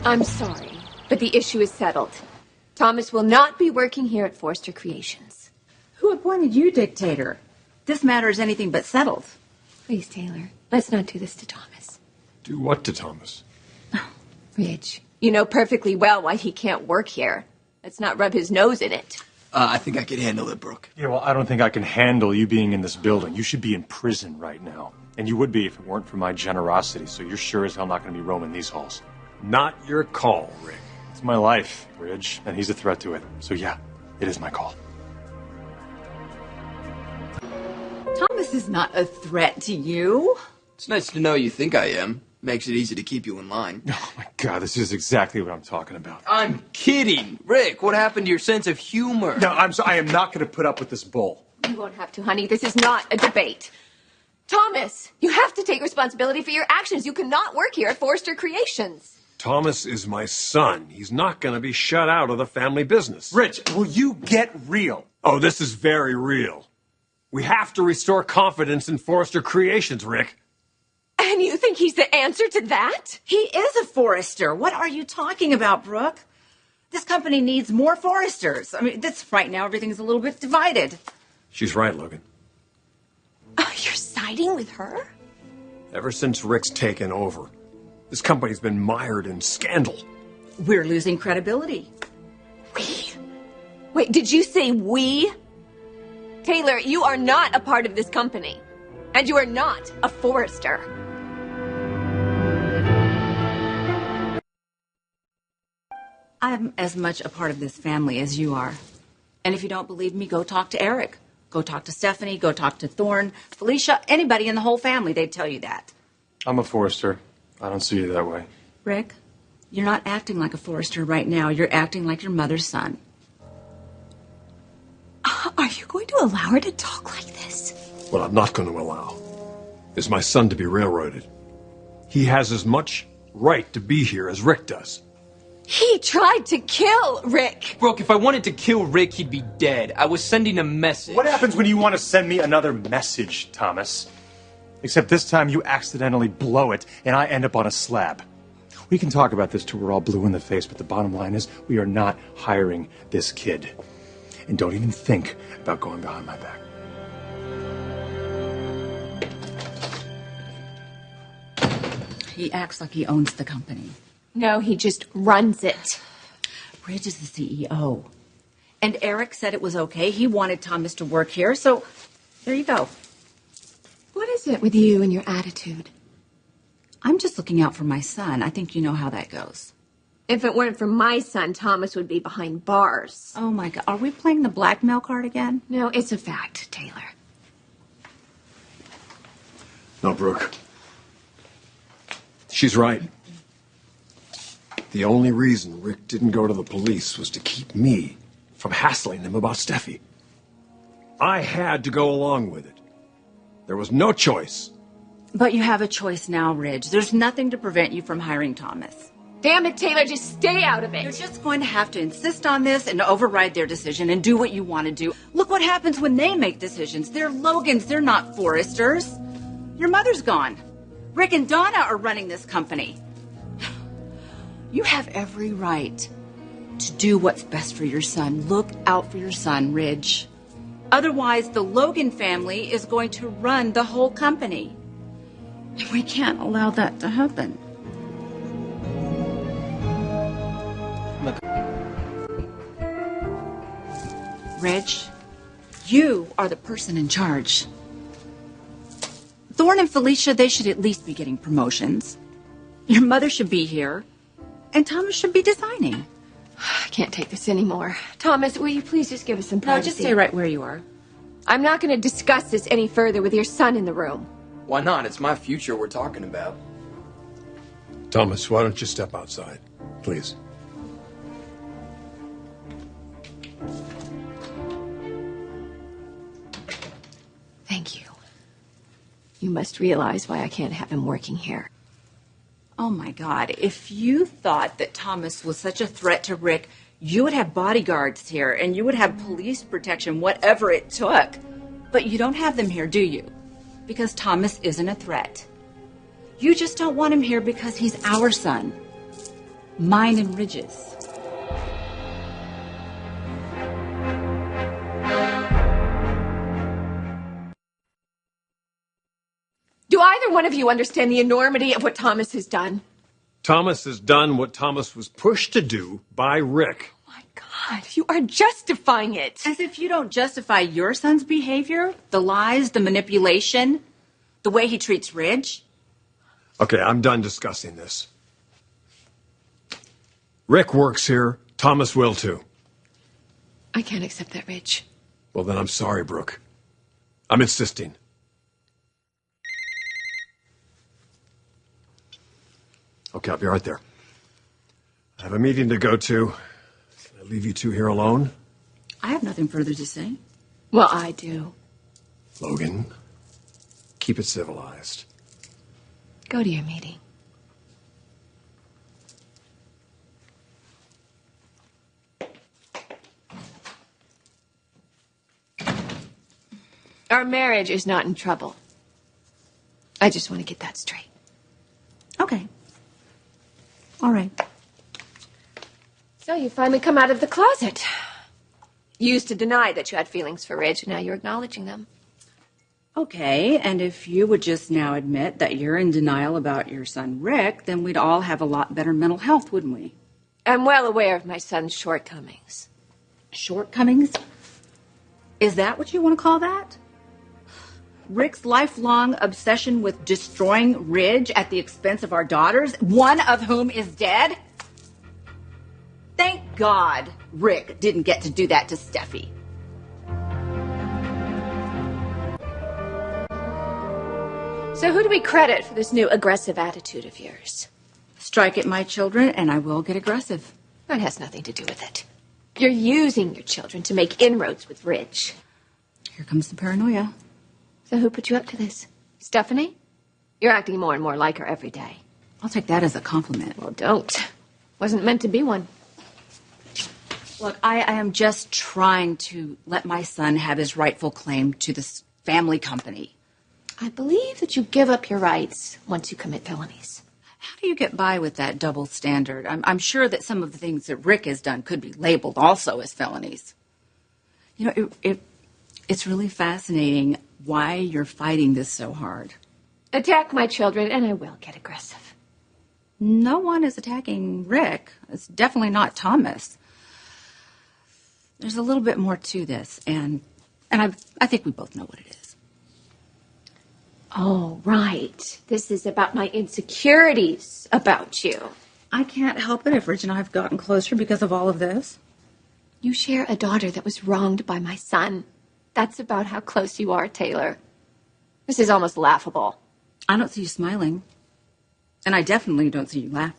I'm sorry, but the issue is settled. Thomas will not be working here at Forrester Creations. Who appointed you dictator? This matter is anything but settled. Please, Taylor, let's not do this to Thomas. Do what to Thomas? Ridge, you know perfectly well why he can't work here. Let's not rub his nose in it. I think I could handle it, Brooke. Yeah, well, I don't think I can handle you being in this building. You should be in prison right now. And you would be if it weren't for my generosity, so you're sure as hell not going to be roaming these halls. Not your call, Rick. It's my life, Ridge, and he's a threat to it. So yeah, it is my call. Thomas is not a threat to you. It's nice to know you think I am. Makes it easy to keep you in line. Oh my God, this is exactly what I'm talking about. I'm kidding. Rick, what happened to your sense of humor? No, I am not going to put up with this bull. You won't have to, honey. This is not a debate. Thomas, you have to take responsibility for your actions. You cannot work here at Forrester Creations. Thomas is my son. He's not going to be shut out of the family business. Rich, will you get real? Oh, this is very real. We have to restore confidence in Forrester Creations, Rick. And you think he's the answer to that? He is a Forrester. What are you talking about, Brooke? This company needs more Forresters. I mean, right now everything's a little bit divided. She's right, Logan. You're siding with her? Ever since Rick's taken over, this company's been mired in scandal. We're losing credibility. We? Wait, did you say we? Taylor, you are not a part of this company. And you are not a Forrester. I'm as much a part of this family as you are. And if you don't believe me, go talk to Eric. Go talk to Stephanie. Go talk to Thorne, Felicia, anybody in the whole family. They'd tell you that. I'm a Forrester. I don't see you that way. Rick, you're not acting like a Forrester right now. You're acting like your mother's son. Are you going to allow her to talk like this? What I'm not going to allow is my son to be railroaded. He has as much right to be here as Rick does. He tried to kill Rick. Brooke, if I wanted to kill Rick, he'd be dead. I was sending a message. What happens when you want to send me another message, Thomas? Except this time you accidentally blow it and I end up on a slab. We can talk about this till we're all blue in the face, but the bottom line is we are not hiring this kid. And don't even think about going behind my back. He acts like he owns the company. No, he just runs it. Ridge is the CEO. And Eric said it was okay. He wanted Thomas to work here, so there you go. What is it with you and your attitude? I'm just looking out for my son. I think you know how that goes. If it weren't for my son, Thomas would be behind bars. Oh, my God. Are we playing the blackmail card again? No, it's a fact, Taylor. No, Brooke. She's right. The only reason Rick didn't go to the police was to keep me from hassling him about Steffi. I had to go along with it. There was no choice. But you have a choice now, Ridge. There's nothing to prevent you from hiring Thomas. Damn it, Taylor, just stay out of it. You're just going to have to insist on this and override their decision and do what you want to do. Look what happens when they make decisions. They're Logans, they're not Forresters. Your mother's gone. Rick and Donna are running this company. You have every right to do what's best for your son. Look out for your son, Ridge. Otherwise, the Logan family is going to run the whole company. And we can't allow that to happen. Ridge, you are the person in charge. Thorne and Felicia, they should at least be getting promotions. Your mother should be here. And Thomas should be designing. I can't take this anymore. Thomas, will you please just give us some privacy? No, just stay right where you are. I'm not going to discuss this any further with your son in the room. Why not? It's my future we're talking about. Thomas, why don't you step outside, please? Thank you. You must realize why I can't have him working here. Oh, my God. If you thought that Thomas was such a threat to Rick, you would have bodyguards here, and you would have police protection, whatever it took. But you don't have them here, do you? Because Thomas isn't a threat. You just don't want him here because he's our son. Mine and Ridge's. Do either one of you understand the enormity of what Thomas has done? Thomas has done what Thomas was pushed to do by Rick. Oh my God, you are justifying it. As if you don't justify your son's behavior, the lies, the manipulation, the way he treats Ridge. Okay, I'm done discussing this. Rick works here. Thomas will too. I can't accept that, Ridge. Well, then I'm sorry, Brooke. I'm insisting. Okay, I'll be right there. I have a meeting to go to. Can I leave you two here alone? I have nothing further to say. Well, I do. Logan, keep it civilized. Go to your meeting. Our marriage is not in trouble. I just want to get that straight. Okay. All right. So you finally come out of the closet. You used to deny that you had feelings for Ridge, and now you're acknowledging them. Okay, and if you would just now admit that you're in denial about your son Rick, then we'd all have a lot better mental health, wouldn't we? I'm well aware of my son's shortcomings. Shortcomings? Is that what you want to call that? Rick's lifelong obsession with destroying Ridge at the expense of our daughters, one of whom is dead? Thank God Rick didn't get to do that to Steffi. So who do we credit for this new aggressive attitude of yours? Strike at my children and I will get aggressive. That has nothing to do with it. You're using your children to make inroads with Ridge. Here comes the paranoia. So who put you up to this? Stephanie? You're acting more and more like her every day. I'll take that as a compliment. Well, don't. Wasn't meant to be one. Look, I am just trying to let my son have his rightful claim to this family company. I believe that you give up your rights once you commit felonies. How do you get by with that double standard? I'm sure that some of the things that Rick has done could be labeled also as felonies. You know, it's really fascinating why you're fighting this so hard. Attack my children and I will get aggressive. No one is attacking Rick. It's definitely not Thomas. There's a little bit more to this, and I think we both know what it is. Oh, right. This is about my insecurities about you. I can't help it if Ridge and I have gotten closer because of all of this. You share a daughter that was wronged by my son. That's about how close you are, Taylor. This is almost laughable. I don't see you smiling. And I definitely don't see you laughing.